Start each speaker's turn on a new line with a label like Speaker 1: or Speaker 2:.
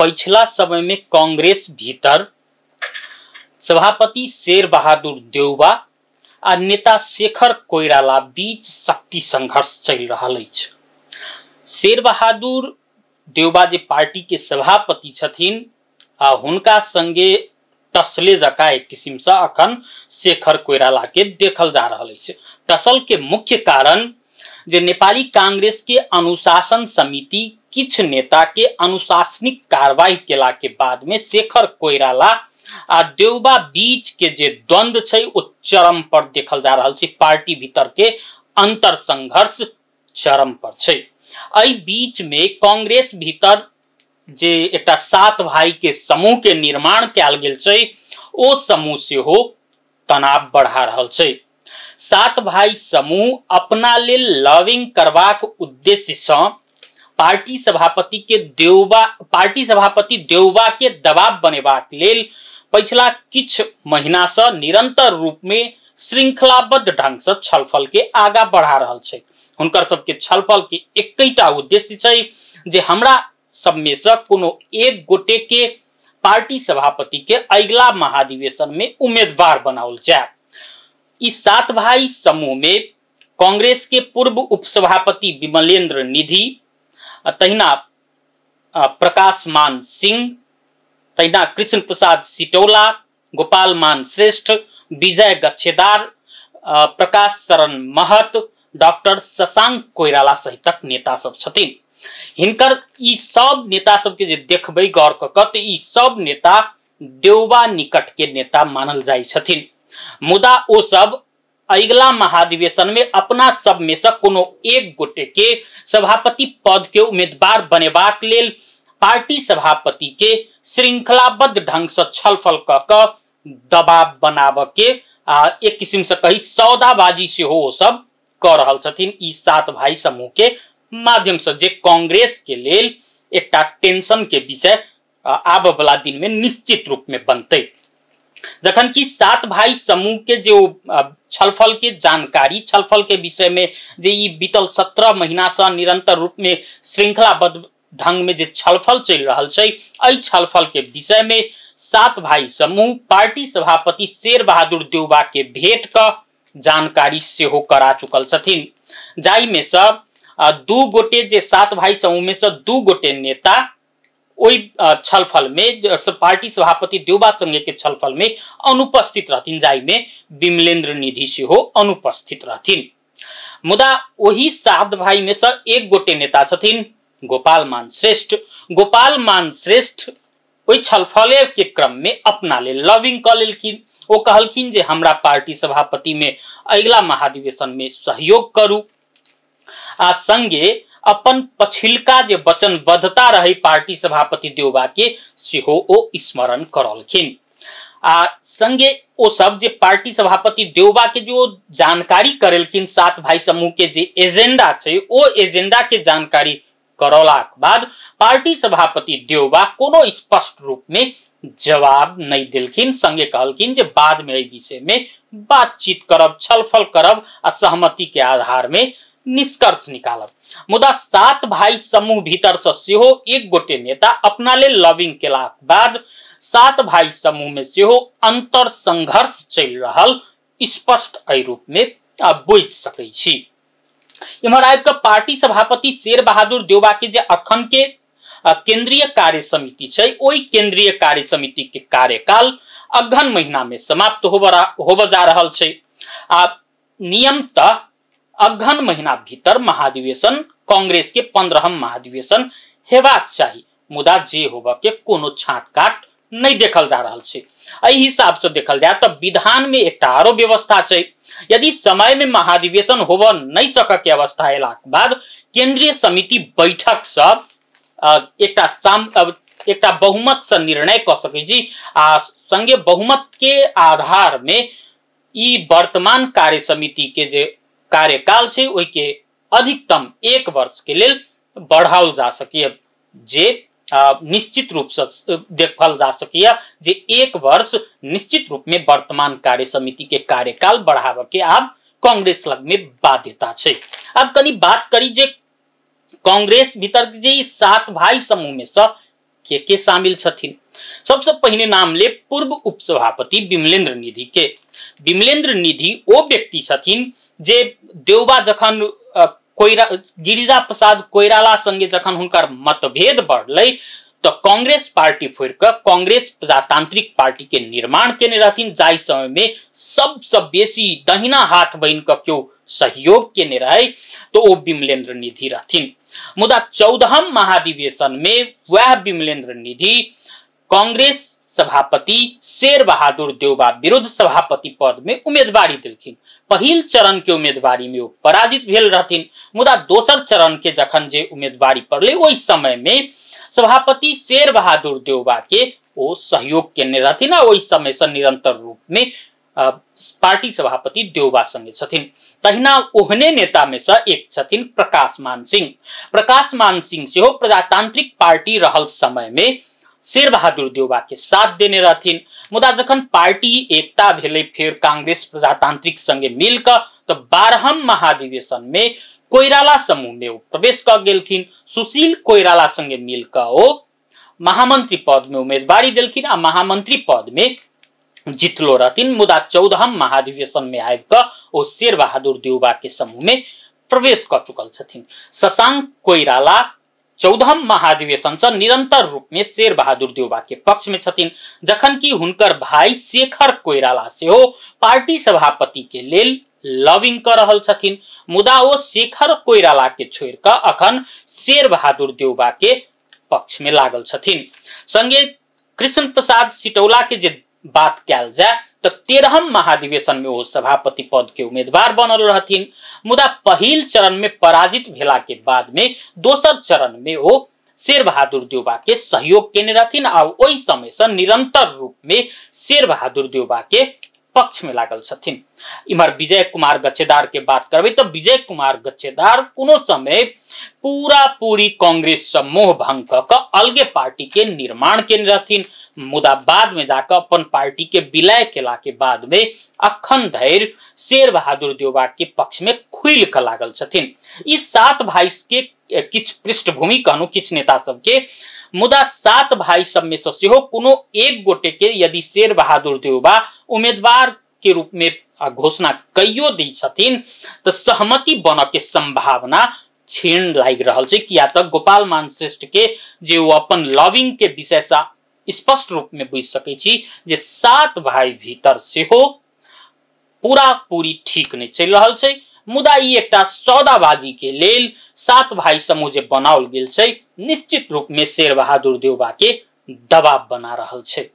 Speaker 1: पिछला समय में कांग्रेस भीतर सभापति शेर बहादुर देउबा आ नेता शेखर कोइराला बीच शक्ति संघर्ष चल रहा है। शेर बहादुर देउबा जे पार्टी के सभापति छथिन आ हुनका संगे टसले जका एक किसिम से अखन शेखर कोइराला के देखल जा रहा है। टसल के मुख्य कारण जे नेपाली कांग्रेस के अनुशासन समिति किछ नेता के अनुशासनिक कार्रवाई केला के बाद में शेखर कोइराला आ देउबा बीच के जे द्वंद्व छै ओ चरम पर देखल जा रहा है। पार्टी भीतर के अंतर संघर्ष चरम पर छै। एहि बीच में कांग्रेस भीतर जे एकटा 7 भाई के समूह के निर्माण कैल गेल छै ओ समूह से हो तनाव बढ़ा रहल छै। 7 भाई समूह अपना लेल लॉबिंग करबाक उद्देश्य से पार्टी सभापति देउबा के दबाव बनेबाक लेल पिछला किछ महीना से निरंतर रूप में श्रृंखलाबद्ध ढंग से छलफल के आगा बढ़ा रहल छै। हुनकर सबके छलफल के एकैटा उद्देश्य छै जे हमरा सब में से कोनो एक गोटे के पार्टी सभापति के अगला महाधिवेशन में उम्मीदवार बनाओल जाए। इस 7 भाई समूह में कांग्रेस के पूर्व उपसभापति विमलेंद्र निधि, तहिना प्रकाश मान सिंह, तहिना कृष्ण प्रसाद सिटौला, गोपाल मान श्रेष्ठ, विजय गच्छेदार, प्रकाश चरण महत, डॉक्टर शशांक कोइराला सहितक नेता सब छथिन। हिनकर ई सब नेता सब के जे देखबै गौर कऽ त ई सब नेता देउबा निकट के नेता मानल जाइ छथिन। मुदा ओ सब अगला महाधिवेशन में अपना सब में से कोनो एक गोटे के सभापति पद के उम्मीदवार बनेबाक लेल पार्टी सभापति के श्रृंखलाबद्ध ढंग से छलफल कऽ दबाव बनाब के एक किस्म से कही सौदाबाजी से हो सब कर रहल छथिन। ई 7 भाई समूह के माध्यम से जे कांग्रेस के लेल एकटा टेंशन के विषय आब वाला दिन में निश्चित रूप में बनते। जखन कि 7 भाई समूह के जो छलफल के जानकारी, छलफल के विषय में जे ई बीतल 17 महीना से निरंतर रूप में श्रृंखलाबद्ध ढंग में जे छलफल चल रहा है, एहि छलफल के विषय में 7 भाई समूह पार्टी सभापति शेर बहादुर देउबा के भेंट का जानकारी से हो करा चुकल छथिन। जाई में सब 2 गोटे जे 7 भाई समूह में से 2 गोटे नेता ओई छलफल में पार्टी सभापति देउबा संगे के छलफल में अनुपस्थित रहथिन। जाई में विमलेंद्र निधि से हो अनुपस्थित रहथिन। मुदा वही 7 भाई में से एक गोटे नेता छथिन गोपाल मान श्रेष्ठ। गोपाल मान श्रेष्ठ ओई छलफले के क्रम में अपना ले लॉबिंग कर लेलखिन। वो कहलखिन जे हमरा पार्टी सभापति में अगला महाधिवेशन में सहयोग करू आ संगे अपन पछिलका जे वचनबद्धता रही पार्टी सभापति देउबा के सेहो ओ स्मरण करलखिन। आ संगे ओ सब जे पार्टी सभापति देउबा के जो जानकारी करेलखिन 7 भाई समूह के जे एजेंडा छै ओ एजेंडा के जानकारी करौलाक बाद पार्टी सभापति देउबा कोनो स्पष्ट रूप में जवाब नहीं दिलखिन। संगे कहलखिन जे बाद में एहि विषय में बातचीत करब, छलफल करब आ सहमति के आधार में निष्कर्ष निकालब। मुदा 7 भाई समूह भीतर से सेहो एक गोटे नेता अपना ले लॉबिंग केलाक बाद 7 भाई समूह में सेहो अंतर संघर्ष चल रहल स्पष्ट एहि रूप में बुझि सकै छी। इम्हर आबि कऽ पार्टी सभापति शेर बहादुर देउबा के जे अखन के केंद्रीय कार्य समिति छै ओई केंद्रीय कार्य समिति के कार्यकाल अगहन महीना में समाप्त होब जा रहल छै। आ नियमतः अगहन महीना भीतर महाधिवेशन कांग्रेस के 15हम महाधिवेशन हेबाक चाही। मुदा जे होबा के कोनो छाट काट नहीं देखल जा रहल छै। एहि हिसाब से देखल जाए तो विधान में एक आरो व्यवस्था छै। यदि समय में महाधिवेशन होब नहीं सक के अवस्था एलाक बाद केंद्रीय समिति बैठक से एकटा बहुमत से निर्णय कर सकै छी आ संगे बहुमत के आधार में ई वर्तमान कार्य समिति के जे कार्यकाल छै ओई के अधिकतम 1 वर्ष के लेल बढ़ाओल जा सकै, जे निश्चित रूप से देखल जा सकै जे 1 वर्ष निश्चित रूप में वर्तमान कार्य समिति के कार्यकाल बढ़ावे के आब कांग्रेस लग में बाध्यता छै। अब कनी बात करी जे कांग्रेस भीतर जे 7 भाई समूह में से के शामिल छथिन। सबसे पहिने नाम ले पूर्व उपसभापति विमलेन्द्र निधि के। विमलेन्द्र निधि ओ व्यक्ति छथिन जे देउबा जखन गिरिजा प्रसाद कोइराला संगे जखन हुनकर मतभेद बढ़लै तो कांग्रेस पार्टी फोड़ कर कांग्रेस प्रजातांत्रिक पार्टी के निर्माण केने रहथिन, जाहि समय में सबसे बेसी दहिना हाथ बन कर क्यों सहयोग केने रहे तो वो विमलेन्द्र निधि रहथिन। मुदा 14हम महाधिवेशन में वह विमलेन्द्र निधि कांग्रेस सभापति शेर बहादुर देउबा विरुद्ध सभापति पद में उम्मीदवारी दिलखिन। पहिल चरण के उम्मीदवारी में वो पराजित भेल रहथिन, मुदा दोसर चरण के जखन जे उम्मीदवारी पड़ले ओहि समय में सभापति शेर बहादुर देउबा के वो सहयोग केने रहथिन। ओहि समय से निरंतर रूप में पार्टी सभापति देउबा संगे छथिन। तहिना ओहने नेता में से एक छथिन प्रकाश मान सिंह। प्रकाश मान सिंह से हो प्रजातांत्रिक पार्टी रहल समय में शेर बहादुर देउबा के साथ देने रहथिन, मुदा जखन पार्टी एकता भेले फिर कांग्रेस प्रजातांत्रिक संगे मिलकर तो 12हम महाधिवेशन में कोइराला समूह में वो प्रवेश कर गेलखिन। सुशील कोइराला संगे मिलकर वो महामंत्री पद में उम्मीदवारी दिलखिन आ महामंत्री पद में जितलो रहथिन। मुदा 14हम महाधिवेशन में आबिकर वो शेर बहादुर देउबा के समूह में प्रवेश कर चुकल छथिन। शशांक कोइराला 14हम महाधिवेशन से निरंतर रूप में शेर बहादुर देउबा के पक्ष में छथिन, जखन कि हुनकर भाई शेखर कोइराला से हो पार्टी सभापति के लेल लविंग कर रहल छथिन। मुदा वो शेखर कोइराला के छोड़ कर अखन शेर बहादुर देउबा के पक्ष में लागल छथिन। संगे कृष्ण प्रसाद सिटौला के जे बात कल जाए तो 13हम महाधिवेशन में वो सभापति पद के उम्मीदवार बनल रहथिन, मुदा पहिल चरण में पराजित भेला के बाद में दोसर चरण में वो शेर बहादुर देउबा के सहयोग केने रहथिन आ ओहि समय से निरंतर रूप में शेर बहादुर देउबा के पक्ष में लागल छथिन। इमर विजय कुमार गच्छेदार के बात करबे तो विजय कुमार गच्छेदार कोनो समय पूरा पूरी कांग्रेस से मोह भंग कर अलगे पार्टी के निर्माण केने रहथिन, मुदा बाद में जाकर अपन पार्टी के विलय केला के बाद में अखन धैर्य शेर बहादुर देउबा के पक्ष में खुल कर लागल छथिन। इस 7 भाई के किछ पृष्ठभूमि कहनु किछ नेता सबके, मुदा 7 भाई सब में से हो कोनो एक गोटे के यदि शेर बहादुर देउबा उम्मीदवार के रूप में घोषणा कइयो दी छथिन तो सहमति बन के संभावना छीन लाग रहल छै। किया तो गोपाल मान श्रेष्ठ के जे वो अपन लविंग के विषय से स्पष्ट रूप में बुझ सकै छी जे 7 भाई भीतर से हो पूरा पूरी ठीक नहीं चल रहल छै, मुदा ई एकटा सौदाबाजी के लेल 7 भाई समूह जे बनाओल गेल छै निश्चित रूप में शेर बहादुर देउबा के दबाव बना रहल छै।